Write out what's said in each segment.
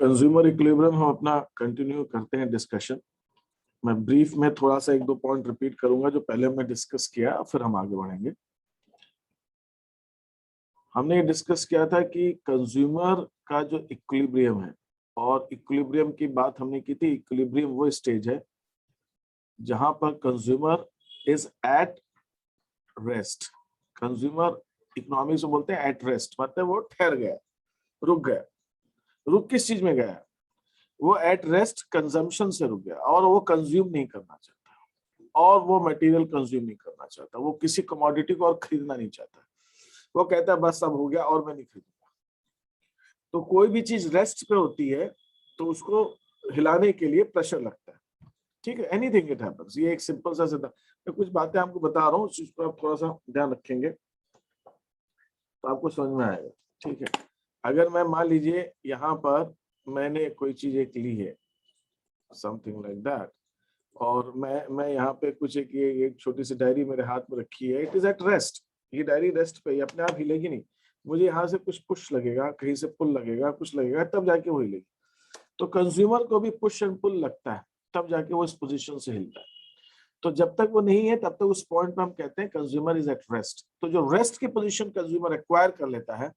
Consumer equilibrium हम अपना continue करते हैं डिस्कशन। मैं ब्रीफ में थोड़ा सा एक दो पॉइंट रिपीट करूंगा जो पहले हमने डिस्कस किया, फिर हम आगे बढ़ेंगे। हमने ये डिस्कस किया था कि कंज्यूमर का जो इक्विलिब्रियम है, और इक्विलिब्रियम की बात हमने की थी, इक्विलिब्रियम वो स्टेज है जहां पर consumer is at rest. Consumer economics में बोलते हैं एट रेस्ट, मतलब वो ठहर गया, रुक गया। रुक किस चीज में गया? वो एट रेस्ट कंजम्पशन से रुक गया, और वो कंज्यूम नहीं करना चाहता, और वो मटेरियल कंज्यूम नहीं करना चाहता, वो किसी कमोडिटी को और खरीदना नहीं चाहता। वो कहता है बस अब हो गया और मैं नहीं खरीदूंगा। तो कोई भी चीज रेस्ट पे होती है तो उसको हिलाने के लिए प्रेशर लगता है, ठीक है। Anything it happens. ये एक सिंपल सा सीधा मैं कुछ बातें आपको बता रहा हूँ, उस चीज पर आप थोड़ा सा ध्यान रखेंगे तो आपको समझ में आएगा, ठीक है। अगर मैं मान लीजिए यहाँ पर मैंने कोई चीज एक ली है, समथिंग लाइक दैट, और मैं यहाँ पे कुछ एक छोटी सी डायरी मेरे हाथ में रखी है, इट इज एट रेस्ट। ये डायरी रेस्ट पे, ये अपने आप हिलेगी नहीं। मुझे यहाँ से कुछ पुश लगेगा, कहीं से पुल लगेगा, कुछ लगेगा, तब जाके वो हिलेगी। तो कंज्यूमर को भी पुश एंड पुल लगता है, तब जाके वो इस पोजीशन से हिलता है। तो जब तक वो नहीं है तब तक उस पॉइंट पे हम कहते हैं कंज्यूमर इज एट रेस्ट। तो जो रेस्ट की पोजीशन कंज्यूमर एक्वायर कर लेता है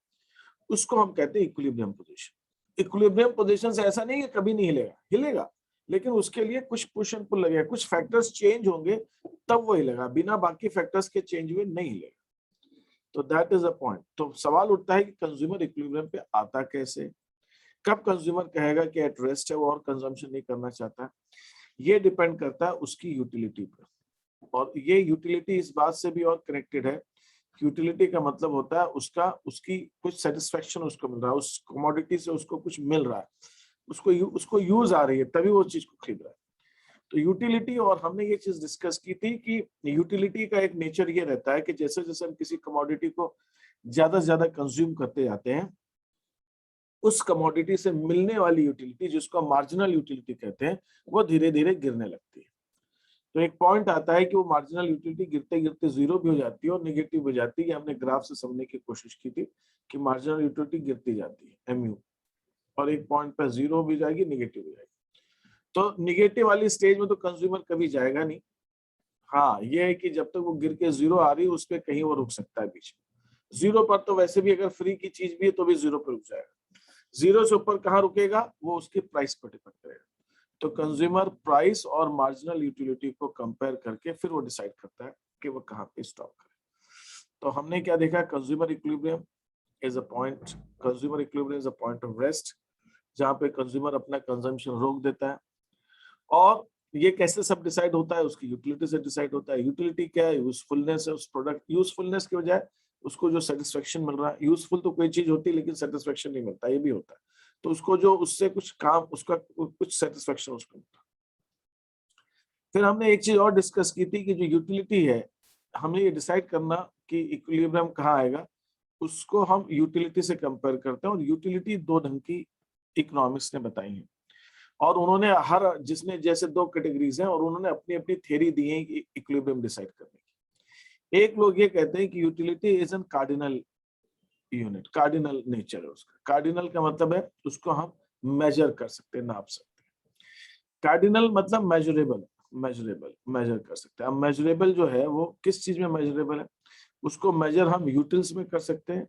उसको हम कहते हैं इक्विलिब्रियम पोजीशन। इक्विलिब्रियम पोजीशन से ऐसा नहीं है कभी नहीं हिलेगा, हिलेगा, लेकिन उसके लिए कुछ पुश एंड पुल लगेगा, कुछ फैक्टर्स चेंज होंगे तब वो हिलेगा, बिना बाकी फैक्टर्स के चेंज हुए नहीं हिलेगा। तो दैट इज अ पॉइंट। तो सवाल उठता है कि कंज्यूमर इक्विलिब्रियम पे आता कैसे, कब कंज्यूमर कहेगा कि एट रेस्ट है वो और कंजम्पशन नहीं करना चाहता। ये डिपेंड करता है उसकी यूटिलिटी पर, और ये यूटिलिटी इस बात से भी और कनेक्टेड है। यूटिलिटी का मतलब होता है उसकी कुछ सेटिस्फेक्शन उसको मिल रहा है, उस कमोडिटी से उसको कुछ मिल रहा है, उसको यूज आ रही है, तभी वो चीज को खरीद रहा है। तो यूटिलिटी, और हमने ये चीज डिस्कस की थी कि यूटिलिटी का एक नेचर ये रहता है कि जैसे जैसे हम किसी कमोडिटी को ज्यादा से ज्यादा कंज्यूम करते जाते हैं, उस कमोडिटी से मिलने वाली यूटिलिटी, जिसको मार्जिनल यूटिलिटी कहते हैं, वो धीरे धीरे गिरने लगती है। तो एक पॉइंट आता है कि वो मार्जिनल यूटिलिटी गिरते गिरते जीरो भी हो जाती है और नेगेटिव हो जाती है। हमने ग्राफ से समझने की कोशिश की थी कि मार्जिनल यूटिलिटी गिरती जाती है एमयू, और एक पॉइंट पर जीरो भी जाएगी, नेगेटिव हो जाएगी। तो नेगेटिव वाली स्टेज में तो कंज्यूमर कभी जाएगा नहीं। हाँ, ये है कि जब तक वो गिर के जीरो आ रही है उस पर कहीं वो रुक सकता है बीच में। जीरो पर तो वैसे भी अगर फ्री की चीज भी है तो भी जीरो पर रुक जाएगा। जीरो से ऊपर कहाँ रुकेगा, वो उसकी प्राइस पर डिपेंड करेगा। तो कंज्यूमर प्राइस और मार्जिनल यूटिलिटी को कंपेयर करके फिर वो डिसाइड करता है कि वो कहाँ पे स्टॉप करे। तो हमने क्या देखा, consumer equilibrium is a point, consumer equilibrium is a point of rest, जहाँ पे कंज्यूमर अपना कंजम्पशन रोक देता है। और ये कैसे सब डिसाइड होता है, उसकी यूटिलिटी से डिसाइड होता है। यूटिलिटी क्या है? यूजफुलनेस है उस प्रोडक्ट। यूजफुलनेस की बजाय उसको जो सेटिस्फेक्शन मिल रहा है, यूजफुल तो कोई चीज होती है लेकिन सेटिस्फेक्शन नहीं मिलता, ये भी होता है। तो उसको जो उससे कुछ काम, उसका कुछ सेटिस्फेक्शन उसको मिलता है। फिर हमने एक चीज और डिस्कस की थी कि जो यूटिलिटी है, हमें ये डिसाइड करना कि इक्विलिब्रियम कहाँ आएगा, उसको हम यूटिलिटी से कंपेयर करते हैं। और यूटिलिटी दो ढंग की इकोनॉमिक्स ने बताई है, और उन्होंने हर जिसने जैसे दो कैटेगरीज हैं और उन्होंने अपनी अपनी थ्योरी दी है इक्विलिब्रियम डिसाइड करने की। एक लोग ये कहते हैं कि utility is an cardinal unit, cardinal nature है उसका। कार्डिनल का मतलब है उसको हम मेजर कर सकते हैं, नाप सकते हैं। कार्डिनल मतलब मेजरेबल, मेजर कर सकते हैं। अब मेजरेबल जो है वो किस चीज में मेजरेबल है, उसको मेजर हम यूटिल्स में कर सकते हैं,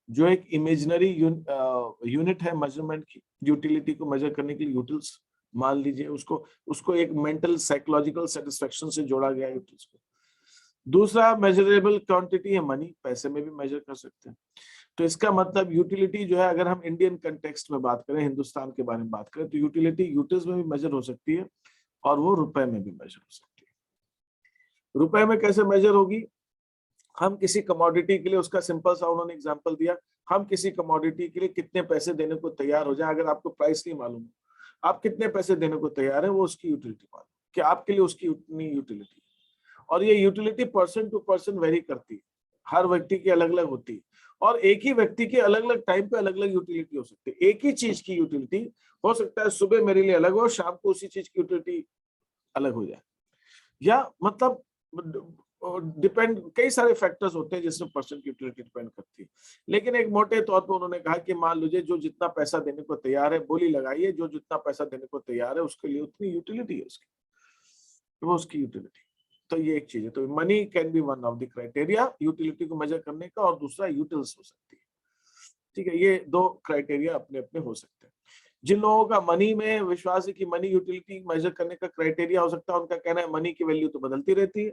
जो एक इमेजिनरी यूनिट है मेजरमेंट की। यूटिलिटी को मेजर करने के लिए यूटिल्स मान लीजिए, उसको एक मेंटल साइकोलॉजिकल सेटिस्फेक्शन से जोड़ा गया यूटिल्स को। दूसरा मेजरेबल क्वांटिटी है मनी, पैसे में भी मेजर कर सकते हैं। तो इसका मतलब यूटिलिटी जो है, अगर हम इंडियन कंटेक्स्ट में बात करें, हिंदुस्तान के बारे में बात करें, तो यूटिलिटी यूटिल्स में भी मेजर हो सकती है और वो रुपए में भी मेजर हो सकती है। रुपए में कैसे मेजर होगी? हम किसी कमोडिटी के लिए, उसका सिंपल सा उन्होंने एग्जांपल दिया, हम किसी कमोडिटी के लिए कितने पैसे देने को तैयार हो जाए। अगर आपको प्राइस नहीं मालूम, आप कितने पैसे देने को तैयार है, वो उसकी यूटिलिटी मालूम कि आपके लिए उसकी उतनी यूटिलिटी। और ये utility person to person vary करती है, हर व्यक्ति की अलग अलग होती है। और एक ही व्यक्ति के अलग अलग टाइम पे अलग अलग यूटिलिटी हो सकती है। एक ही चीज की यूटिलिटी हो सकता है सुबह मेरे लिए अलग हो, शाम को उसी चीज की यूटिलिटी अलग हो जाए। या मतलब डिपेंड, कई सारे फैक्टर्स होते हैं जिसमें पर्सन की यूटिलिटी डिपेंड करती है, लेकिन एक मोटे तौर पे उन्होंने कहा कि मान लीजिए जो जितना पैसा देने को तैयार है, बोली लगाइए, जो जितना पैसा देने को तैयार है उसके लिए उतनी यूटिलिटी है उसकी, वो उसकी यूटिलिटी। तो ये एक चीज है। तो money can be one of the criteria utility को मेजर करने का, और दूसरा यूटिल्स हो सकती है। ठीक है, ये दो क्राइटेरिया अपने अपने हो सकते हैं। जिन लोगों का मनी में विश्वास है कि मनी यूटिलिटी मेजर करने का क्राइटेरिया हो सकता है, उनका कहना है मनी की वैल्यू तो बदलती रहती है।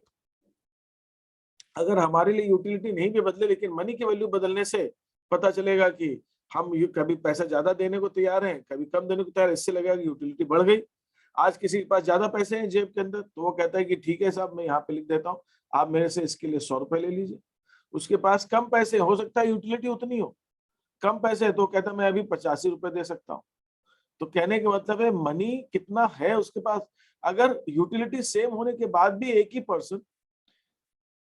अगर हमारे लिए यूटिलिटी नहीं भी बदले, लेकिन मनी की वैल्यू बदलने से पता चलेगा कि हम कभी पैसा ज्यादा देने को तैयार हैं, कभी कम देने को तैयार है, इससे लगेगा कि यूटिलिटी बढ़ गई। आज किसी के पास ज्यादा पैसे हैं जेब के अंदर, तो वो कहता है कि ठीक है साहब, मैं यहाँ पे लिख देता हूँ, आप मेरे से इसके लिए 100 रुपए ले लीजिए। उसके पास कम पैसे, हो सकता है यूटिलिटी उतनी हो, कम पैसे है तो कहता है मैं अभी 85 रुपए दे सकता हूँ। तो कहने का मतलब है मनी कितना है उसके पास। अगर यूटिलिटी सेम होने के बाद भी एक ही पर्सन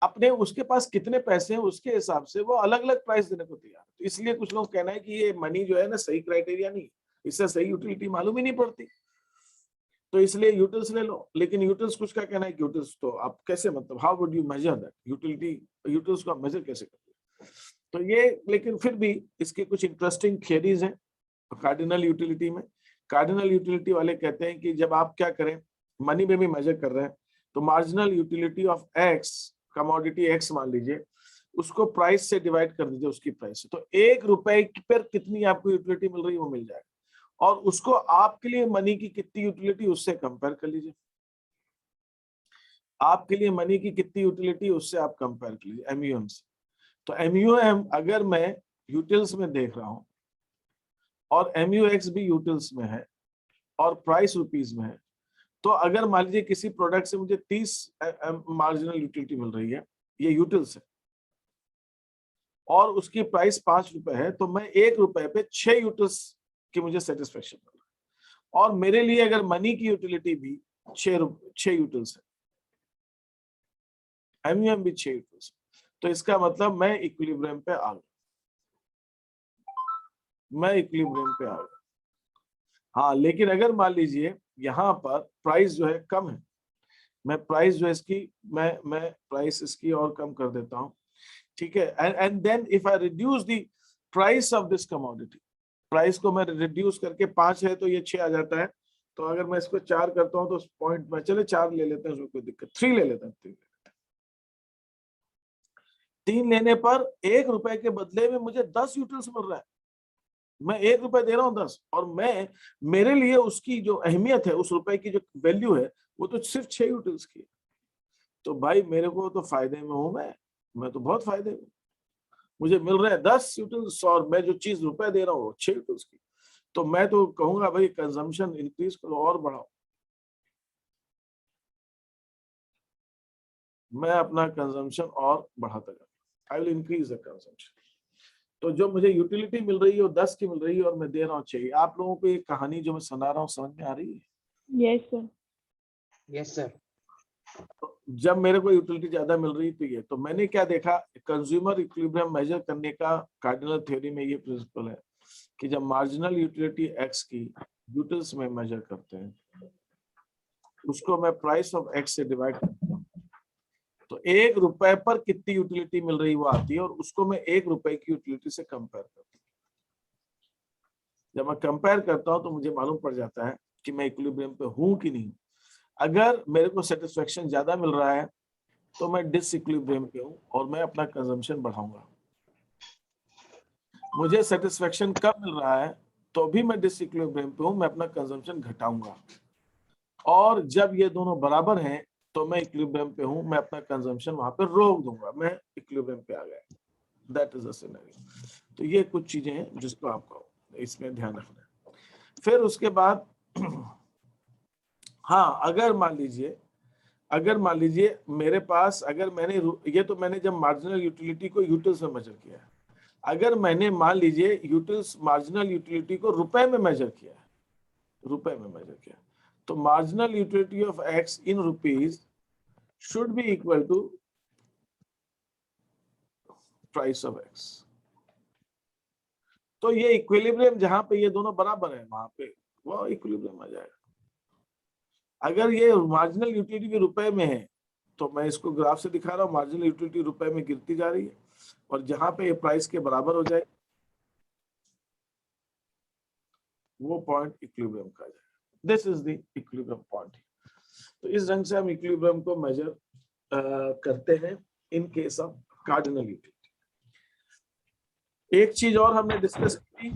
अपने, उसके पास कितने पैसे हैं उसके हिसाब से वो अलग अलग प्राइस देने को तैयार है। तो इसलिए कुछ लोग कहना है कि ये मनी जो है ना सही क्राइटेरिया नहीं, इससे सही यूटिलिटी मालूम ही नहीं पड़ती, तो इसलिए यूटिल्स ले लो। लेकिन यूटिल्स कुछ का कहना है कि यूटिल्स तो आप कैसे, मतलब how would you measure that utility, utils को आप मेजर कैसे करोगे। तो ये, लेकिन फिर भी इसके कुछ इंटरेस्टिंग थियरीज हैं कार्डिनल यूटिलिटी में। कार्डिनल यूटिलिटी वाले कहते हैं कि जब आप क्या करें, मनी में भी मेजर कर रहे हैं, तो marginal utility of x, commodity x मान लीजिए, उसको प्राइस से डिवाइड कर दीजिए, उसकी प्राइस से, तो 1 रुपए पर कितनी आपको यूटिलिटी मिल रही है वो मिल जाएगा, और उसको आपके लिए मनी की कितनी यूटिलिटी उससे कंपेयर कर लीजिए। आपके लिए मनी की कितनी यूटिलिटी उससे आप कंपेयर कर लीजिए एमयूएम से। तो एमयूएम अगर मैं यूटिल्स में देख रहा हूं और एमयूएक्स भी यूटिल्स में है और प्राइस रुपीज में है, तो अगर मान लीजिए किसी प्रोडक्ट से मुझे 30 मार्जिनल यूटिलिटी मिल रही है, ये यूटिल्स है, और उसकी प्राइस 5 रुपए है, तो मैं 1 रुपए पे 6 यूटिल्स की मुझे सेटिस्फेक्शन मिल रहा है। और मेरे लिए अगर मनी की यूटिलिटी भी 6 यूटिल्स है, एमयूएम भी 6 यूटिल्स, तो इसका मतलब मैं इक्विलिब्रियम पे आ गया, मैं इक्विलिब्रियम पे आ गया। हाँ, लेकिन अगर मान लीजिए यहाँ पर प्राइस जो है कम है, मैं प्राइस जो है इसकी, मैं प्राइस इसकी और कम कर देता हूँ, ठीक है, and then if I reduce the price of this commodity, price को मैं रिड्यूस करके 5 है तो ये 6 आ जाता है, तो अगर मैं इसको 4 करता हूँ तो पॉइंट में, चले 4 ले लेते हैं, उसमें कोई दिक्कत, 3 ले लेते हैं, 3 लेने पर 1 रुपए के बदले में मुझे 10 यूटिल्स मिल रहा है। मैं 1 रुपए दे रहा हूँ 10, और मैं, मेरे लिए उसकी जो अहमियत है, उस रुपए की जो वैल्यू है, वो तो सिर्फ 6 यूटिल्स की है। तो भाई मेरे को तो फायदे में हूं, मैं तो बहुत फायदे में, मुझे मिल रहा है 10 यूटिल्स, और मैं जो चीज रुपए दे रहा हूँ 6 यूटिल्स की। तो मैं तो कहूंगा भाई कंजम्पशन इंक्रीज करो और बढ़ाओ, मैं अपना कंजम्पशन और बढ़ाता जाऊंगा, I will increase the consumption. तो जो मुझे यूटिलिटी मिल रही है वो 10 की मिल रही है और मैं दे रहा हूँ 6। आप लोगों को ये कहानी जो मैं सुना रहा हूँ समझ में आ रही है? Yes sir. Yes sir. तो जब मेरे को यूटिलिटी ज्यादा मिल रही थी, तो मैंने क्या देखा, कंज्यूमर इक्विलिब्रियम मेजर करने का कार्डिनल थ्योरी में ये प्रिंसिपल है कि जब मार्जिनल यूटिलिटी एक्स की यूटिल्स में मेजर करते हैं, उसको मैं प्राइस ऑफ एक्स से डिवाइड करता हूँ, तो 1 रुपए पर कितनी यूटिलिटी मिल रही वो आती है, और उसको मैं 1 रुपए की यूटिलिटी से कंपेयर करता हूँ। जब मैं कंपेयर करता हूँ तो मुझे मालूम पड़ जाता है कि मैं इक्विलिब्रियम पे हूं कि नहीं। अगर मेरे को सेटिस्फेक्शन ज्यादा मिल रहा है तो मैं डिसइक्विलिब्रियम पे हूं और मैं अपना कंजम्पशन बढ़ाऊंगा। मुझे सेटिस्फेक्शन कम मिल रहा है तो भी मैं डिसइक्विलिब्रियम पे हूं, मैं अपना कंजम्पशन घटाऊंगा। और जब ये दोनों बराबर हैं तो मैं इक्विलिब्रियम पे हूं, मैं अपना कंजम्पशन वहां पे रोक दूंगा, मैं इक्विलिब्रियम पे आ गया। That is the scenario. तो ये कुछ चीजें हैं जिसको आपको इसमें ध्यान रखना है। फिर उसके बाद हाँ, अगर मान लीजिए मेरे पास, अगर मैंने ये, तो मैंने जब मार्जिनल यूटिलिटी को यूटिल्स में मेजर किया है, अगर मैंने मान लीजिए यूटिल्स मार्जिनल यूटिलिटी को रुपए में मेजर किया है, रुपए में मेजर किया, तो marginal utility of X in rupees should be equal to price of X. तो ये इक्विलिब्रियम जहां पे ये दोनों बराबर है वहां पे वो इक्विलिब्रियम आ जाएगा। अगर ये मार्जिनल यूटिलिटी भी रुपए में है तो मैं इसको ग्राफ से दिखा रहा हूँ, मार्जिनल यूटिलिटी रुपए में गिरती जा रही है और जहां पे ये प्राइस के बराबर हो जाए वो पॉइंट इक्विलिब्रियम का जाएगा। This is the equilibrium point. तो इस ढंग से हम इक्विलिब्रियम को मेजर करते हैं in case of cardinal utility. एक चीज और हमने डिस्कस की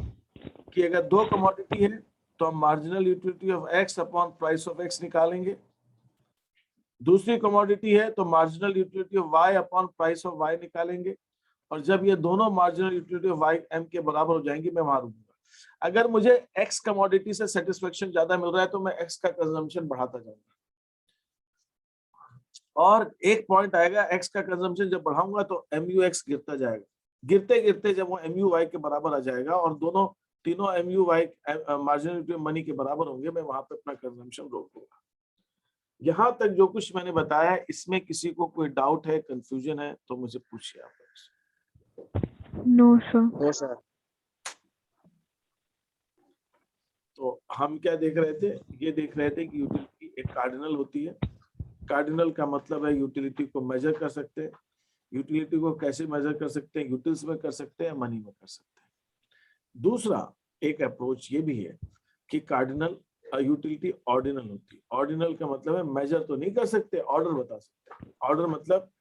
कि अगर दो कमोडिटी है तो हम marginal utility of X upon price of X निकालेंगे। दूसरी कमोडिटी है तो marginal utility of Y upon price of Y निकालेंगे। और जब ये दोनों marginal utility of Y M के बराबर हो जाएंगी मैं वहां रुकूंगा। अगर मुझे एक्स कमोडिटी से सेटिस्फेक्शन ज्यादा मिल रहा है तो मैं एक्स का कंजम्पशन बढ़ाता जाऊंगा और एक पॉइंट आएगा एक्स का कंजम्पशन जब बढ़ाऊंगा तो एमयू एक्स गिरता जाएगा। गिरते गिरते जब वो एमयू वाई के बराबर आ जाएगा और दोनों तीनों MU Y marginal utility money के बराबर होंगे, मैं वहां पे अपना कंजम्पशन रोक दूंगा। यहाँ तक जो कुछ मैंने बताया इसमें किसी को कोई डाउट है, कंफ्यूजन है तो मुझे पूछिए आप। No sir. No sir. तो हम क्या देख रहे थे, ये देख रहे थे कि यूटिलिटी एक कार्डिनल होती है। कार्डिनल का मतलब है यूटिलिटी को मेजर कर सकते हैं। यूटिलिटी को कैसे मेजर कर सकते हैं, यूटिल्स में कर सकते हैं, मनी में कर सकते हैं। दूसरा एक अप्रोच ये भी है कि कार्डिनल यूटिलिटी ऑर्डिनल होती है। ऑर्डिनल का मतलब है मेजर तो नहीं कर सकते, ऑर्डर बता सकते हैं। ऑर्डर मतलब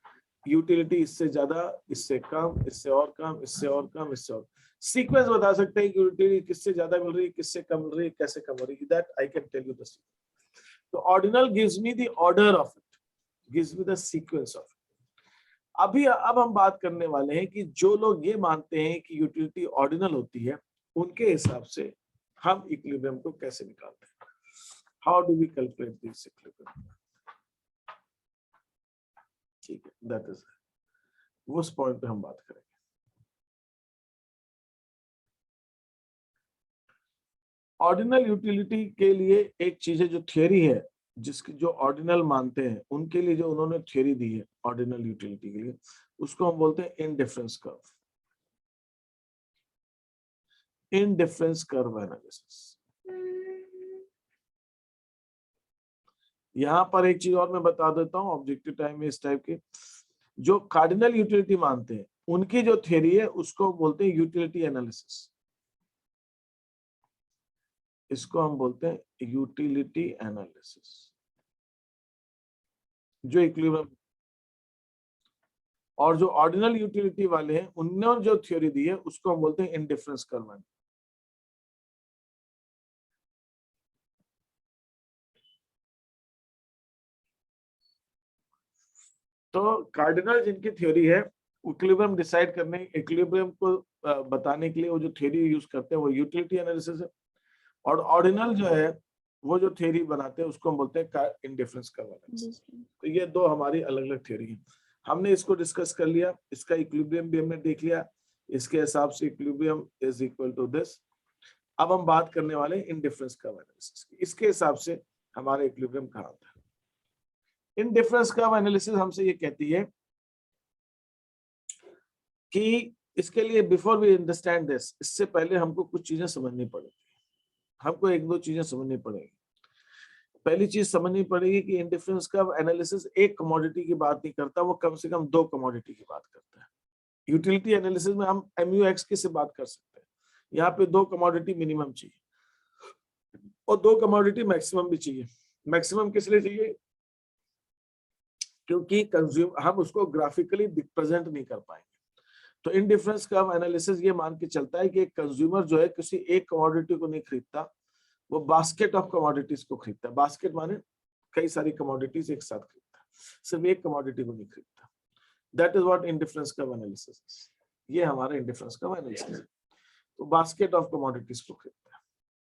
यूटिलिटी इससे ज्यादा, इससे कम, इससे और कम, इससे और कम, इससे और सीक्वेंस बता सकते हैं कि यूटिलिटी किससे ज्यादा मिल रही है, किससे कम मिल रही है, कैसे कम हो रही है। That I can tell you the sequence. तो ordinal gives me the order of it, gives me the sequence of it. अब हम बात करने वाले हैं कि जो लोग ये मानते हैं कि यूटिलिटी ऑर्डिनल होती है उनके हिसाब से हम इक्विलिब्रियम को कैसे निकालते हैं। How do we calculate this equilibrium? ठीक है, दैट इज उस पॉइंट पे हम बात करेंगे। ऑर्डिनल यूटिलिटी के लिए एक चीज है जो थियरी है, जिसकी जो ऑर्डिनल मानते हैं उनके लिए जो उन्होंने थियरी दी है ऑर्डिनल यूटिलिटी के लिए, उसको हम बोलते हैं indifference curve. Indifference curve analysis. यहां पर एक चीज और मैं बता देता हूं, ऑब्जेक्टिव टाइम में इस टाइप के जो कार्डिनल यूटिलिटी मानते हैं उनकी जो थियरी है उसको बोलते हैं यूटिलिटी एनालिसिस। इसको हम बोलते हैं यूटिलिटी एनालिसिस। जो इक्विलिब्रियम और जो ऑर्डिनल यूटिलिटी वाले हैं उन्होंने जो थ्योरी दी है उसको हम बोलते हैं इनडिफरेंस कर्व। तो कार्डिनल जिनकी थ्योरी है इक्विलिब्रियम डिसाइड करने, इक्विलिब्रियम को बताने के लिए वो जो थ्योरी यूज करते हैं वो यूटिलिटी एनालिसिस है। और ऑर्डिनल जो है वो जो थ्योरी बनाते हैं उसको हम बोलते हैं इनडिफरेंस कर्व एनालिसिस। तो ये दो हमारी अलग अलग थ्योरी है। हमने इसको डिस्कस कर लिया, इसका इक्विलिब्रियम भी हमने देख लिया, इसके हिसाब से equilibrium is equal to this. अब हम बात करने वाले हैं इनडिफरेंस कर्व एनालिसिस की। इसके हिसाब से हमारा इक्विलिब्रियम कहाँ आता है। इनडिफरेंस कर्व एनालिसिस हमसे ये कहती है कि इसके लिए बिफोर वी अंडरस्टैंड दिस, इससे पहले हमको कुछ चीजें समझनी पड़ेगी। हमको एक दो चीजें समझनी पड़ेगी। पहली चीज समझनी पड़ेगी कि इनडिफरेंस कर्व एनालिसिस एक कमोडिटी की बात नहीं करता, वो कम से कम दो कमोडिटी की बात करता है। यूटिलिटी एनालिसिस में हम MUX की से बात कर सकते हैं, यहाँ पे दो कमोडिटी मिनिमम चाहिए और दो कमोडिटी मैक्सिमम भी चाहिए। मैक्सिमम किस लिए चाहिए? क्योंकि कंज्यूम हम उसको ग्राफिकली प्रेजेंट नहीं कर पाएंगे। तो इनडिफरेंस कर्व एनालिसिस ये मान के चलता है कि एक कंज्यूमर जो है किसी एक कमोडिटी को नहीं खरीदता, वो बास्केट ऑफ कमोडिटीज को खरीदता है। बास्केट माने कई सारी कमोडिटीज एक साथ खरीदता है, सिर्फ एक कमोडिटी को नहीं खरीदता। That is what indifference curve analysis is. ये हमारा इनडिफरेंस कर्व एनालिसिस है। तो बास्केट ऑफ कमोडिटीज को खरीदता है,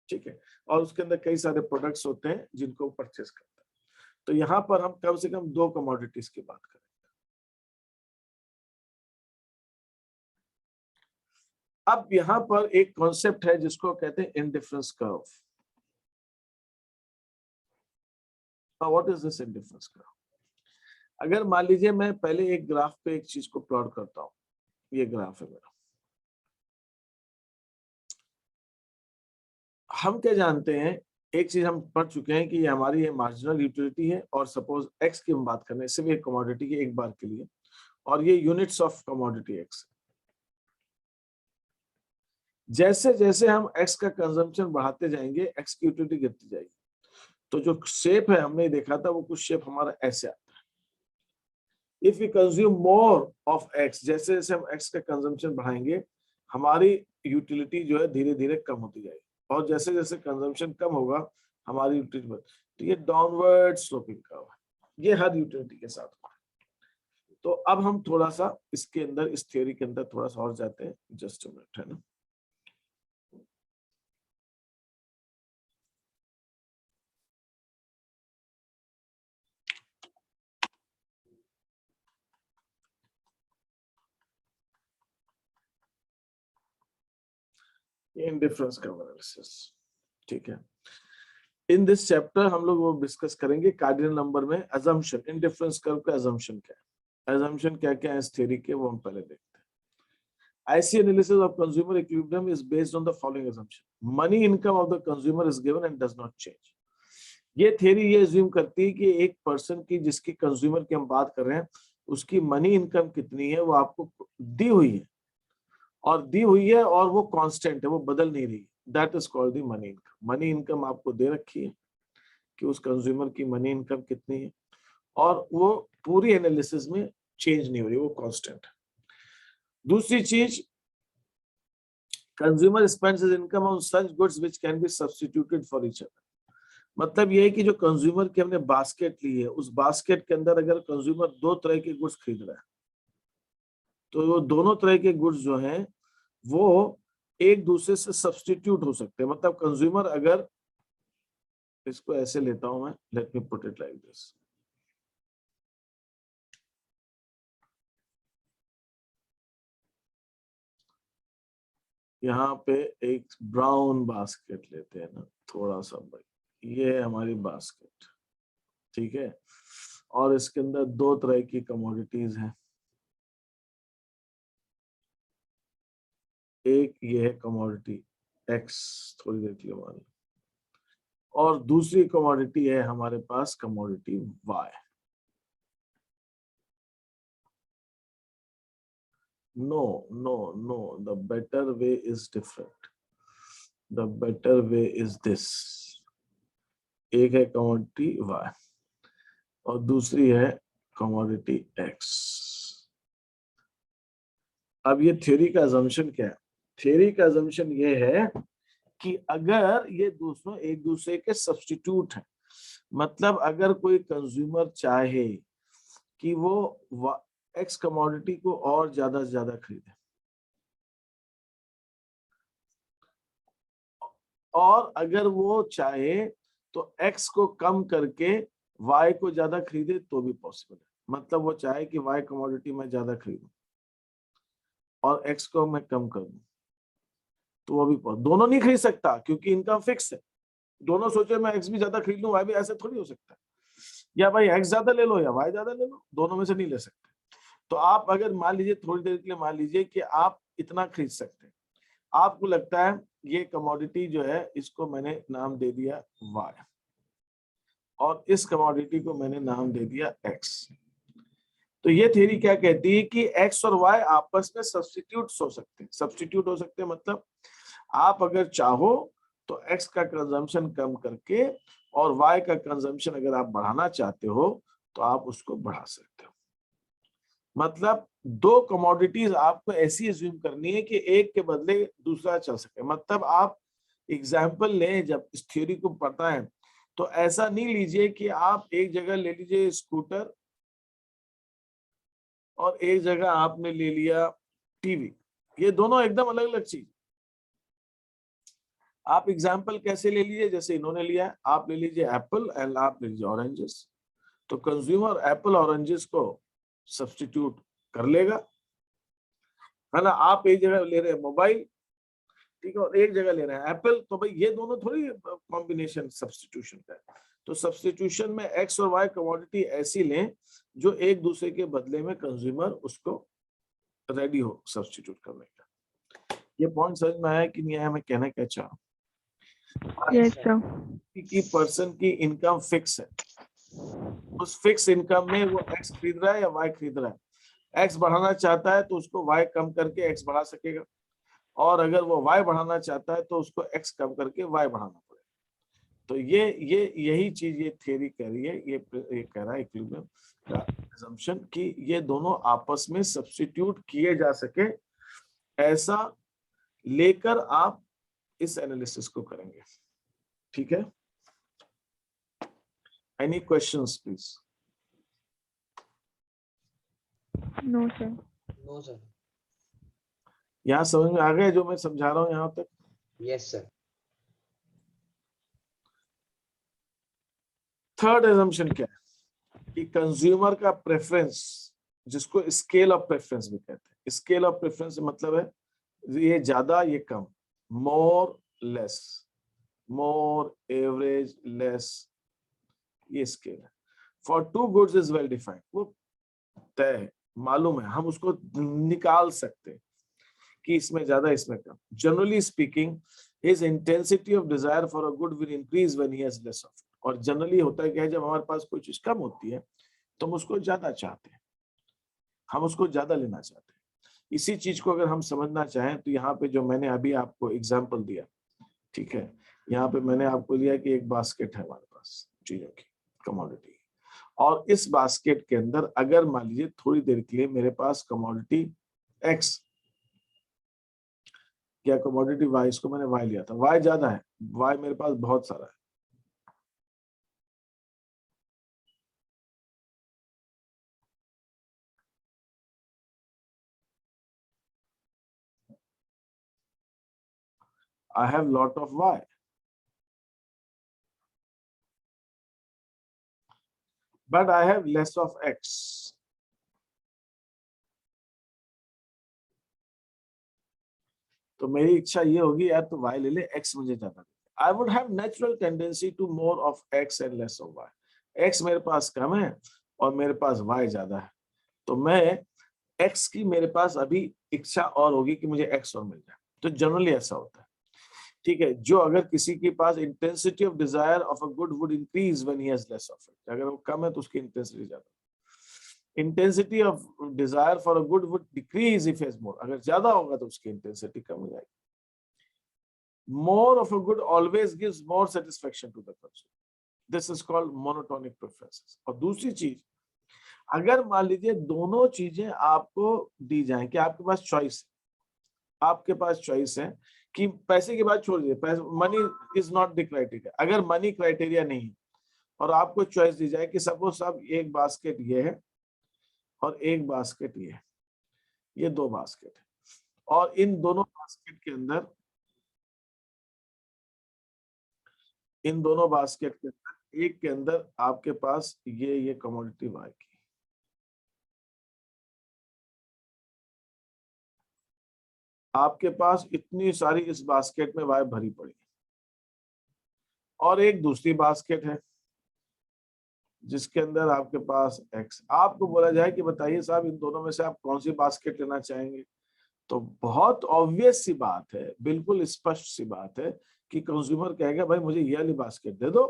ठीक है, और उसके अंदर कई सारे प्रोडक्ट्स होते हैं जिनको परचेस करता है। तो यहाँ पर हम कम से कम दो कमोडिटीज की बात करें। अब यहाँ पर एक कॉन्सेप्ट है जिसको कहते हैं indifference curve. What is this indifference curve? अगर मान लीजिए मैं पहले एक ग्राफ पे एक चीज को प्लॉट करता हूं, ये ग्राफ है मेरा। हम क्या जानते हैं, एक चीज हम पढ़ चुके हैं कि ये हमारी मार्जिनल यूटिलिटी है, और सपोज एक्स की हम बात कर रहे हैं सिर्फ एक कमोडिटी की एक बार के लिए, और ये यूनिट्स ऑफ कमोडिटी एक्स। जैसे जैसे हम एक्स का कंजम्पशन बढ़ाते जाएंगे एक्स की यूटिलिटी गिरती जाएगी। तो जो शेप है हमने देखा था वो कुछ शेप हमारा ऐसे आता है। If we consume more of X, जैसे जैसे हम एक्स का कंजम्पशन बढ़ाएंगे हमारी यूटिलिटी जो है धीरे धीरे कम होती जाएगी, और जैसे जैसे कंजम्पशन कम होगा हमारी यूटिलिटी बढ़, तो ये डाउनवर्ड स्लोपिंग कर्व है, ये हर यूटिलिटी के साथ होगा। तो अब हम थोड़ा सा इसके अंदर, इस थ्योरी के अंदर थोड़ा सा और जाते हैं, जस्ट अ मिनट, है ना। इंडिफरेंस कर्व एनालिसिस, ठीक है। इन दिस चैप्टर हम लोग वो डिस्कस करेंगे कार्डिनल नंबर में अजम्पशन, इंडिफरेंस कर्व का अजम्पशन क्या है, अजम्पशन क्या क्या है इस थ्योरी के, वो हम पहले देखते हैं। IC analysis of consumer equilibrium is based on the following assumption. Money income of the consumer is given and does not change. ये थ्योरी ये अज्यूम करती है कि एक पर्सन की, जिसकी कंज्यूमर की हम बात कर रहे हैं, उसकी मनी इनकम कितनी है वो आपको दी हुई है, और दी हुई है और वो कांस्टेंट है, वो बदल नहीं रही। That is called the money income. Money income आपको दे रखी है कि उस कंज्यूमर की मनी इनकम कितनी है, और वो पूरी एनालिसिस में चेंज नहीं हो रही, वो कांस्टेंट है। दूसरी चीज, consumer spends his income on such goods which can be substituted for each other. मतलब ये है कि जो कंज्यूमर की हमने बास्केट ली है, उस बास्केट के अंदर अगर कंज्यूमर दो तरह के गुड्स खरीद रहा है, तो वो दोनों तरह के गुड्स जो हैं वो एक दूसरे से सब्स्टिट्यूट हो सकते हैं। मतलब कंज्यूमर अगर, इसको ऐसे लेता हूं मैं, let me put it like this, यहाँ पे एक ब्राउन बास्केट लेते हैं ना, थोड़ा सा बड़ी, ये है हमारी बास्केट, ठीक है, और इसके अंदर दो तरह की कमोडिटीज हैं। एक ये है कमोडिटी एक्स, थोड़ी देर के लिए मान, और दूसरी कमोडिटी है हमारे पास commodity Y. No, the better way is different. The better way is this. एक है कमोडिटी वाई और दूसरी है कमोडिटी एक्स। अब ये थ्योरी का अजम्पशन क्या है? थ्योरी का अजम्पशन ये है कि अगर ये दोनों एक दूसरे के सब्स्टिट्यूट हैं, मतलब अगर कोई कंज्यूमर चाहे कि वो एक्स कमोडिटी को और ज्यादा से ज्यादा खरीदे, और अगर वो चाहे तो एक्स को कम करके वाई को ज्यादा खरीदे तो भी पॉसिबल है। मतलब वो चाहे कि वाई कमोडिटी में ज्यादा खरीदूं और एक्स को मैं कम कर दूं, तो वो भी दोनों नहीं खरीद सकता क्योंकि इनकम फिक्स है। दोनों सोचे मैं एक्स भी ज्यादा खरीद लूं वाई भी, ऐसे थोड़ी हो सकता है। या भाई एक्स ज्यादा ले लो या वाई ज्यादा ले लो, दोनों में से नहीं ले सकते। तो आप अगर मान लीजिए थोड़ी देर के लिए मान लीजिए कि आप इतना खरीद सकते हैं, आपको लगता है ये कमोडिटी जो है इसको मैंने नाम दे दिया वाई, और इस कमोडिटी को मैंने नाम दे दिया एक्स। तो ये थ्योरी क्या कहती है कि एक्स और वाई आपस में सब्स्टिट्यूट हो सकते हैं। सब्स्टिट्यूट हो सकते हैं मतलब आप अगर चाहो तो एक्स का कंजम्पशन कम करके और वाई का कंजम्पशन अगर आप बढ़ाना चाहते हो तो आप उसको बढ़ा सकते हो। मतलब दो कमोडिटीज आपको ऐसी अज्यूम करनी है कि एक के बदले दूसरा चल सके। मतलब आप एग्जाम्पल लें, जब इस थ्योरी को पढ़ता है तो ऐसा नहीं लीजिए कि आप एक जगह ले लीजिए स्कूटर और एक जगह आपने ले लिया टीवी, ये दोनों एकदम अलग अलग चीज। आप एग्जाम्पल कैसे ले लीजिए, जैसे इन्होंने लिया, आप ले लीजिए एप्पल एंड आप ले लीजिए ऑरेंजेस। तो कंज्यूमर एप्पल ऑरेंजेस को सब्स्टिट्यूट कर लेगा, है ना। आप एक जगह ले रहे हैं मोबाइल, ठीक है, और एक जगह ले रहे हैं एप्पल, तो भाई ये दोनों थोड़ी कॉम्बिनेशन सब्स्टिट्यूशन का है। तो सब्स्टिट्यूशन में एक्स और वाई कमोडिटी ऐसी लें जो एक दूसरे के बदले में कंज्यूमर उसको रेडी हो सब्स्टिट्यूट करने का। ये पॉइंट समझ में आया कि नहीं आया, मैं कहना क्या चाह रहा हूं? Yes, sir. की पर्सन की इनकम फिक्स है, उस फिक्स इनकम में वो एक्स खरीद रहा है या वाई खरीद रहा है। एक्स बढ़ाना चाहता है तो उसको वाई कम करके एक्स बढ़ा सकेगा, और अगर वो वाई बढ़ाना चाहता है तो उसको एक्स कम करके वाई बढ़ाना पड़ेगा। तो यही चीज ये थ्योरी कह रही है, ये कह रहा है इक्विलिब्रियम का assumption कि ये दोनों आपस में सब्स्टिट्यूट किए जा सके, ऐसा लेकर आप इस एनालिसिस को करेंगे। ठीक है, any questions please? No, sir. No sir. यहाँ समझ में आ गया जो मैं समझा रहा हूँ यहाँ तक? Yes sir. थर्ड एजम्पशन क्या है कि कंज्यूमर का प्रेफरेंस, जिसको स्केल ऑफ प्रेफरेंस भी कहते हैं, स्केल ऑफ प्रेफरेंस मतलब है ये ज्यादा ये कम, more less, more average less, ये स्केल है। For two goods is well defined, वो तय है, मालूम है, हम उसको निकाल सकते हैं कि इसमें ज्यादा इसमें कम। Generally speaking his intensity of desire for a good will increase when he has less of it. और जनरली होता है कि जब हमारे पास कोई चीज कम होती है तो हम उसको ज्यादा चाहते हैं, हम उसको ज्यादा लेना चाहते हैं। इसी चीज को अगर हम समझना चाहें तो यहाँ पे जो मैंने अभी आपको एग्जांपल दिया, ठीक है, यहाँ पे मैंने आपको लिया कि एक बास्केट है हमारे पास चीजों की, कमोडिटी, और इस बास्केट के अंदर अगर मान लीजिए थोड़ी देर के लिए मेरे पास कमोडिटी एक्स या कमोडिटी वाई, इसको मैंने वाई लिया था, वाई ज्यादा है, वाई मेरे पास बहुत सारा है, I have lot of y, but I have less of x. तो मेरी इच्छा ये होगी यार तो y ले ले, x मुझे ज्यादा। I would have natural tendency to more of x and less of y. x मेरे पास कम है और मेरे पास y ज्यादा है, तो मैं x की मेरे पास अभी इच्छा और होगी कि मुझे x और मिल जाए। तो जनरली ऐसा होता है, ठीक है। जो अगर किसी के पास intensity of desire of a good would increase when he has less of it, अगर वो कम है तो उसकी इंटेंसिटी ज्यादा। Intensity of desire for a good would decrease if has more, अगर ज्यादा होगा तो उसकी इंटेंसिटी कम हो जाएगी। More of a good always gives more satisfaction to the consumer, this is called monotonic preferences. और दूसरी चीज, अगर मान लीजिए दोनों चीजें आपको दी जाएं कि आपके पास चॉइस है, आपके पास चॉइस है कि पैसे की बात छोड़ दीजिए, money is not the criteria, अगर मनी क्राइटेरिया नहीं और आपको चॉइस दी जाए कि सपोज साहब एक बास्केट ये है और एक बास्केट ये है, ये दो बास्केट है, और इन दोनों बास्केट के अंदर, इन दोनों बास्केट के अंदर एक के अंदर आपके पास ये कमोडिटी वाई की, आपके पास इतनी सारी इस बास्केट में वाई भरी पड़ी, और एक दूसरी बास्केट है जिसके अंदर आपके पास एक्स। आपको बोला जाए कि बताइए साहब इन दोनों में से आप कौन सी बास्केट लेना चाहेंगे, तो बहुत ऑब्वियस सी बात है, बिल्कुल स्पष्ट सी बात है कि कंज्यूमर कहेगा भाई मुझे ये वाली बास्केट दे दो।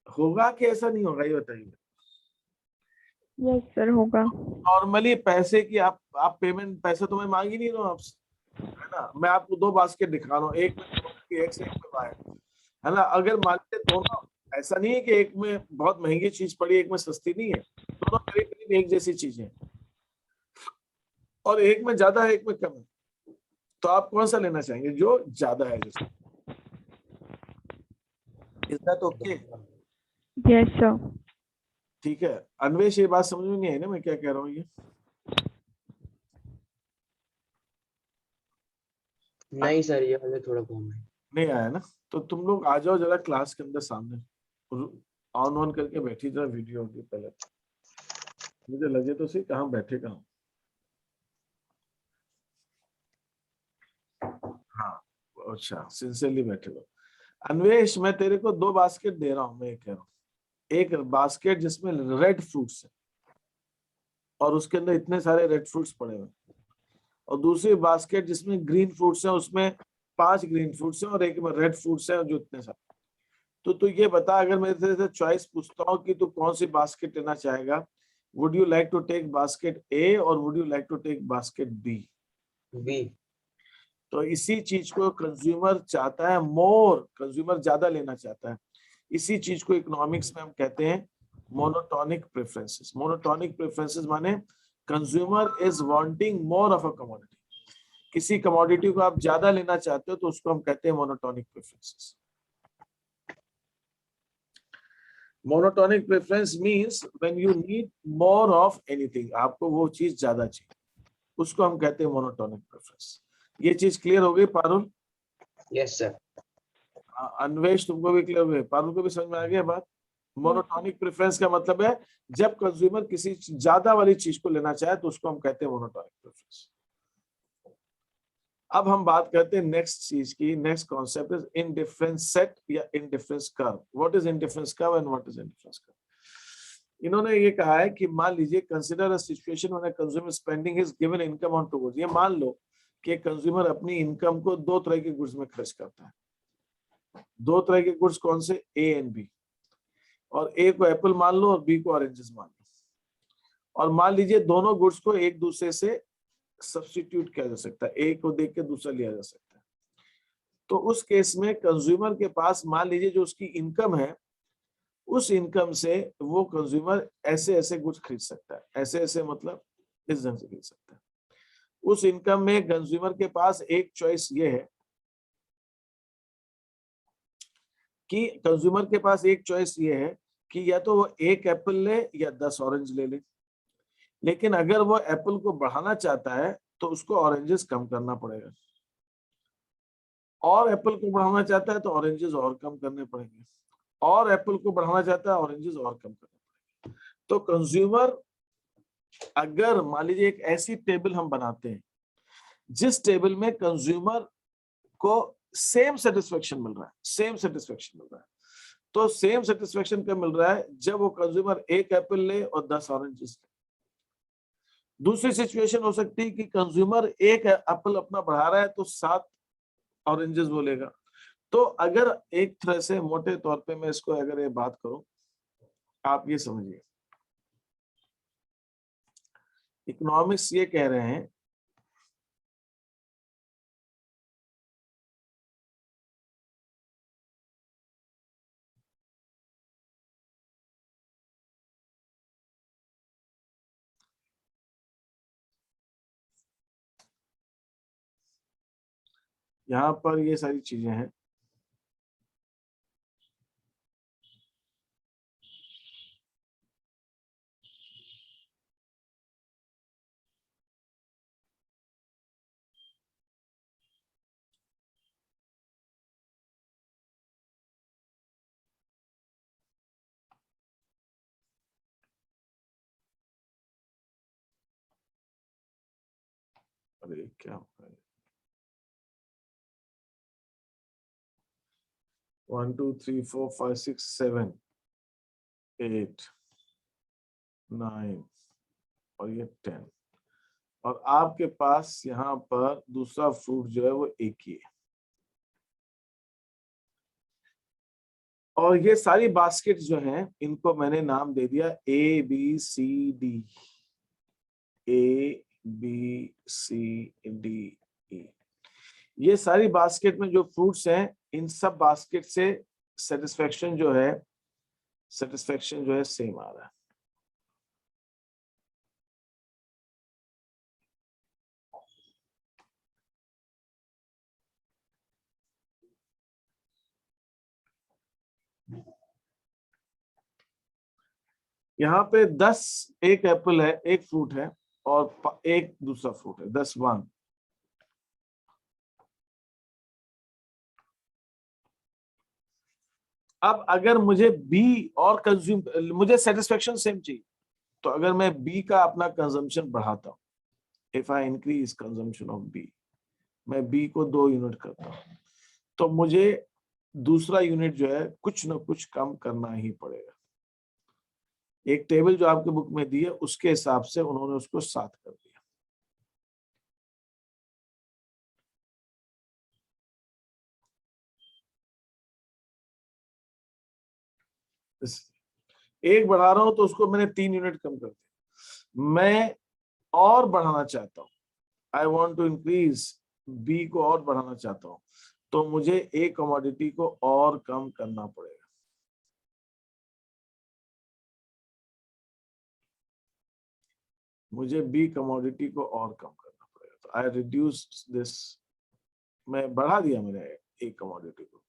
होगा कि ऐसा नहीं होगा, ये बताइए? यस सर, होगा। नॉर्मली पैसे की आप पेमेंट, पैसे तो मैं मांग ही नहीं रहा हूँ आपसे, है ना। मैं आपको दो बास्केट दिखा रहा हूँ, एक में एक्स, एक में वाई, है ना। अगर मान लीजिए दोनों, ऐसा नहीं है कि एक में बहुत महंगी चीज पड़ी, एक में सस्ती नहीं है, दोनों करीब करीब एक जैसी चीजें, और एक में ज्यादा है एक में कम है, तो आप कौन सा लेना चाहेंगे? जो ज्यादा है जिसमें। Is that okay? Yes sir. ठीक है। अन्वेष, ये बात समझ में नहीं आई ना मैं क्या कह रहा हूँ? ये नहीं सर, ये हमें थोड़ा कम है। नहीं आया ना? तो तुम लोग आ जाओ जरा क्लास के अंदर सामने, ऑन करके बैठी जरा, वीडियो होगी पहले, मुझे लगे तो सही कहाँ बैठे कहाँ। हाँ, अच्छा, सिंसियरली बैठे हो। अन्वेष, मैं तेरे को दो बास्केट दे रहा हूँ, मैं कह रहा हूँ, एक बास्केट जिसमें रेड फ्रूट्स है और उसके अंदर इतने सारे रेड फ्रूट्स पड़े हुए, और दूसरी बास्केट जिसमें ग्रीन फ्रूट्स है, उसमें 5 ग्रीन फ्रूट्स हैं और एक में रेड फ्रूट्स हैं, जो इतने सारे। तो ये बता, अगर मैं तेरे से चॉइस पूछता हूँ कि तू कौन सी बास्केट लेना चाहेगा, would you like to take basket A और would you like to take basket B? B. तो इसी चीज को कंज्यूमर चाहता है, मोर, कंज्यूमर ज्यादा लेना चाहता है। इसी चीज को इकोनॉमिक्स में हम कहते हैं मोनोटोनिक प्रेफरेंसेस। मोनोटोनिक प्रेफरेंसेस माने consumer is wanting more of a commodity. किसी कमोडिटी को आप ज्यादा लेना चाहते हो तो उसको हम कहते हैं monotonic preferences. Monotonic preference means when you need more of anything, आपको वो चीज ज्यादा चाहिए, उसको हम कहते हैं मोनोटोनिक प्रेफरेंस। ये चीज क्लियर हो गई पारुल? Yes sir. अन्वेष तुमको भी क्लियर हो गई? पारुल को भी समझ में आ गया बात? मोनोटोनिक प्रेफरेंस का मतलब है जब कंज्यूमर किसी ज्यादा वाली चीज को लेना चाहे तो उसको हम कहते हैं मोनोटोनिक प्रेफरेंस। अब हम बात करते हैं नेक्स्ट चीज की। Next concept is indifference set या indifference curve. What is indifference curve and what is indifference curve? इन्होंने ये कहा है कि मान लीजिए consider a situation when a consumer spending his given income on two goods. ये मान लो कि कंज्यूमर अपनी इनकम को 2 तरह के गुड्स में खर्च करता है। 2 तरह के गुड्स कौन से? A and B. और ए को एप्पल मान लो और बी को ऑरेंजेस मान लो। और मान लीजिए दोनों गुड्स को एक दूसरे से सब्स्टिट्यूट किया जा सकता है, एक को देख के दूसरा लिया जा सकता है। तो उस केस में कंज्यूमर के पास मान लीजिए जो उसकी इनकम है, उस इनकम से वो कंज्यूमर ऐसे ऐसे गुड्स खरीद सकता है। ऐसे ऐसे मतलब इस ढंग से खरीद सकता है। उस इनकम में कंज्यूमर के पास एक चॉइस ये है कि कंज्यूमर के पास एक चॉइस ये है कि या तो वो 1 एप्पल ले या 10 ऑरेंज ले ले। लेकिन अगर वो एप्पल को बढ़ाना चाहता है तो उसको ऑरेंजेस कम करना पड़ेगा, और एप्पल को बढ़ाना चाहता है तो ऑरेंजेस और कम करने पड़ेंगे, और एप्पल को बढ़ाना चाहता है ऑरेंजेस और कम करने पड़ेंगे। तो कंज्यूमर, अगर मान लीजिए एक ऐसी टेबल हम बनाते हैं जिस टेबल में कंज्यूमर को सेम सेटिस्फेक्शन मिल रहा है, सेम सेटिस्फेक्शन मिल रहा है, तो सेम सेटिस्फेक्शन कब मिल रहा है? जब वो कंज्यूमर 1 एप्पल ले और 10 ऑरेंजेस ले। दूसरी सिचुएशन हो सकती है कि कंज्यूमर 1 एप्पल अपना बढ़ा रहा है तो 7 ऑरेंजेस बोलेगा। तो अगर एक तरह से मोटे तौर पे मैं इसको अगर ये बात करूं, आप ये समझिए, इकोनॉमिक्स ये कह रहे हैं यहां पर ये सारी चीजें हैं। अरे क्या होगा? 1 2 3 4 5 6 7 8 9 और ये 10, और आपके पास यहाँ पर दूसरा फ्रूट जो है वो एक ही है। और ये सारी बास्केट जो हैं इनको मैंने नाम दे दिया A B C D. A B C D E. ये सारी बास्केट में जो फ्रूट्स हैं, इन सब बास्केट से सेटिस्फेक्शन जो है सेम आ रहा है। यहाँ पे 10 एक एप्पल है, एक फ्रूट है, और एक दूसरा फ्रूट है, 10 1। अब अगर मुझे बी और कंज्यूम, मुझे सेटिस्फेक्शन सेम चाहिए, तो अगर मैं बी का अपना कंजम्पशन बढ़ाता हूँ, if I increase consumption of B, मैं बी को 2 यूनिट करता हूँ, तो मुझे दूसरा यूनिट जो है कुछ ना कुछ कम करना ही पड़ेगा। एक टेबल जो आपके बुक में दी है उसके हिसाब से उन्होंने उसको 7 कर दिया। एक बढ़ा रहा हूं तो उसको मैंने 3 यूनिट कम कर दिया। मैं और बढ़ाना चाहता हूं, I want to increase B को और बढ़ाना चाहता हूं, तो मुझे ए कमोडिटी को और कम करना पड़ेगा। मुझे बी कमोडिटी को और कम करना पड़ेगा। तो आई रिड्यूस दिस, मैं बढ़ा दिया मैंने ए कमोडिटी को,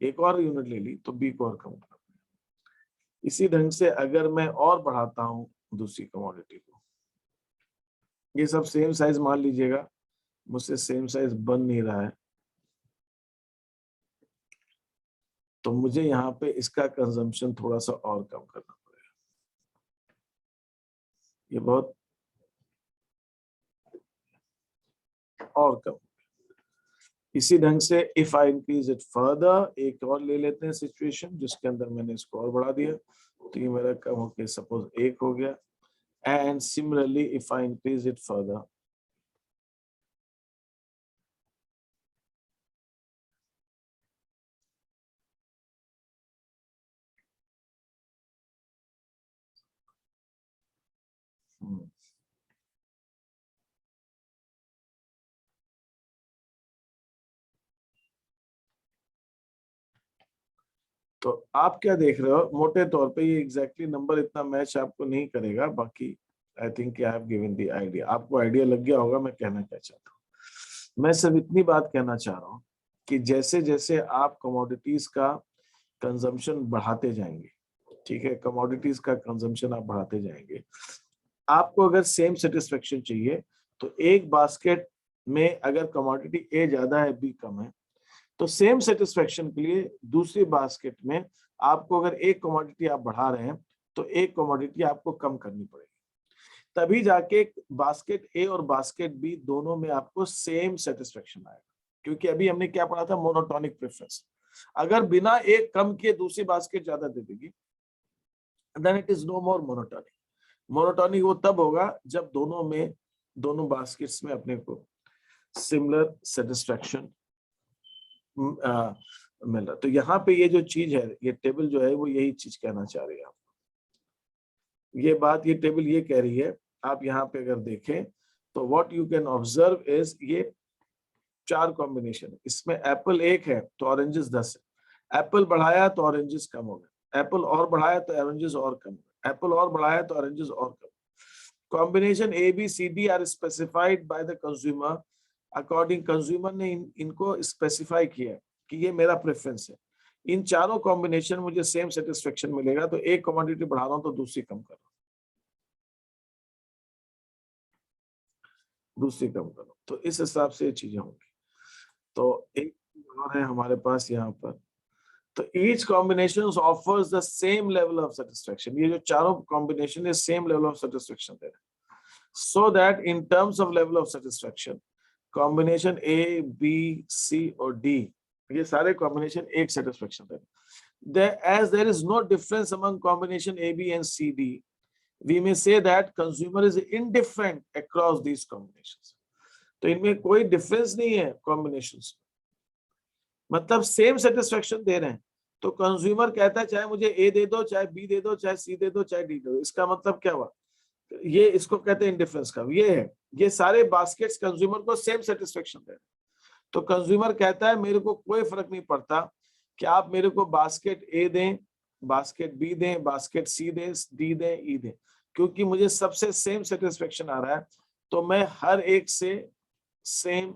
एक और यूनिट ले ली तो बी को और कम करना पड़ेगा। इसी ढंग से अगर मैं और बढ़ाता हूं दूसरी कमोडिटी को, ये सब सेम साइज मान लीजिएगा, मुझसे सेम साइज बन नहीं रहा है, तो मुझे यहाँ पे इसका कंजम्पशन थोड़ा सा और कम करना पड़ेगा। ये बहुत और कम। इसी ढंग से if I increase it further, एक और ले लेते हैं सिचुएशन जिसके अंदर मैंने इसको और बढ़ा दिया, तो ये मेरा कम होके सपोज 1 हो गया। And similarly if I increase it further, तो आप क्या देख रहे हो, मोटे तौर पे ये एग्जैक्टली नंबर इतना मैच आपको नहीं करेगा, बाकी I think I have given the idea, आपको आइडिया लग गया होगा मैं कहना क्या चाहता हूँ। मैं सिर्फ इतनी बात कहना चाह रहा हूँ कि जैसे जैसे आप कमोडिटीज का कंजम्पशन बढ़ाते जाएंगे, ठीक है, कमोडिटीज का कंजम्पशन आप बढ़ाते जाएंगे, आपको अगर सेम सेटिस्फेक्शन चाहिए तो एक बास्केट में अगर कमोडिटी ए ज्यादा है बी कम है, तो सेम सेटिस्फेक्शन के लिए दूसरी बास्केट में आपको अगर एक कमोडिटी आप बढ़ा रहे हैं तो एक कमोडिटी आपको कम करनी पड़ेगी, तभी जाके बास्केट ए और बास्केट बी दोनों में आपको सेम सेटिस्फेक्शन आएगा। क्योंकि अभी हमने क्या पढ़ा था, मोनोटोनिक प्रेफरेंस। अगर बिना एक कम किए दूसरी बास्केट ज्यादा दे देगी, then it is no more monotonic. Monotonic वो तब होगा जब दोनों बास्केट्स में अपने को सिमिलर सेटिस्फेक्शन मिल रहा। तो यहाँ पे ये जो चीज है, ये टेबल जो है वो यही चीज कहना चाह रही है आपको। ये बात, ये टेबल ये कह रही है, आप यहाँ पे अगर देखें तो what you can observe is ये 4 कॉम्बिनेशन है। इसमें एप्पल 1 है तो ऑरेंजेस 10 है, एप्पल बढ़ाया तो ऑरेंजेस कम हो गए, एप्पल और बढ़ाया तो ऑरेंजेस और कम, एप्पल और बढ़ाया तो ऑरेंजेस और कम। Combination A B C D are specified by the consumer according, consumer ने इनको स्पेसिफाई किया है कि ये मेरा प्रेफरेंस है, इन चारों कॉम्बिनेशन मुझे सेम सेटिस्फेक्शन मिलेगा, तो एक कमोडिटी बढ़ा रहा हूं तो दूसरी कम कर रहा हूं, दूसरी कम कर रहा हूं, तो इस हिसाब से ये चीजें होंगी। तो एक और है हमारे पास यहाँ पर, तो each combination offers the same level of satisfaction, ये जो चारों कॉम्बिनेशन है सेम लेवल ऑफ सेटिस्फेक्शन दे रहे हैं, so that in terms of level of satisfaction combination A B C और डी, ये सारे कॉम्बिनेशन एक सेटिस्फेक्शन दे रहे हैं। As there is no difference among combination A, B and C, D, we may say that consumer is indifferent across these combinations. तो इनमें कोई डिफरेंस नहीं है कॉम्बिनेशंस, मतलब सेम सेटिस्फेक्शन दे रहे हैं, तो कंज्यूमर कहता है चाहे मुझे ए दे दो, चाहे बी दे दो, चाहे सी दे दो, चाहे डी दे दो। इसका मतलब क्या हुआ, ये इसको कहते हैं इंडिफरेंस का, ये है, ये सारे बास्केट्स कंज्यूमर को सेम सेटिस्फेक्शन दे रहे हैं। तो कंज्यूमर कहता है मेरे को कोई फर्क नहीं पड़ता कि आप मेरे को बास्केट ए दें, बास्केट बी दें, बास्केट सी दें, डी दें, ई दें, क्योंकि मुझे सबसे सेम सेटिस्फेक्शन आ रहा है, तो मैं हर एक से सेम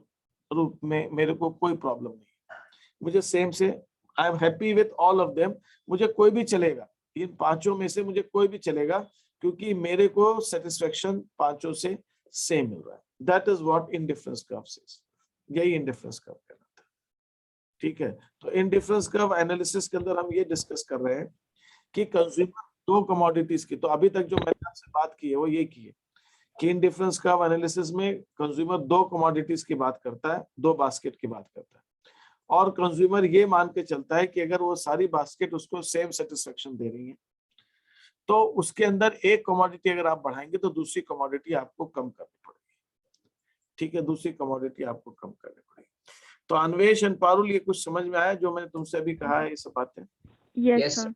रूप में, मेरे को कोई प्रॉब्लम नहीं, मुझे सेम से, I am happy with all of them, मुझे कोई भी चलेगा, इन पांचों में से मुझे कोई भी चलेगा, क्योंकि मेरे को सेटिस्फेक्शन पांचों से सेम मिल रहा है। That is what indifference curve says, यही इंडिफरेंस कर्व कहलाता है, ठीक है। तो इंडिफरेंस कर्व एनालिसिस के अंदर हम ये डिस्कस कर रहे हैं कि कंज्यूमर दो कमोडिटीज की, तो अभी तक जो मैंने आपसे बात की है वो ये की है कि इंडिफरेंस कर्व एनालिसिस में कंज्यूमर दो कमोडिटीज की बात करता है, दो बास्केट की बात करता है, और कंज्यूमर ये मान के चलता है कि अगर वो सारी बास्केट उसको सेम सेटिस्फेक्शन दे रही है, तो उसके अंदर एक कमोडिटी अगर आप बढ़ाएंगे तो दूसरी कमोडिटी आपको कम करनी पड़ेगी, ठीक है, दूसरी कमोडिटी आपको कम करनी पड़ेगी। तो अन्वेष एंड पारुल, ये कुछ समझ में आया जो मैंने तुमसे अभी कहा है, ये सब बातें? Yes, Yes, sir. sir.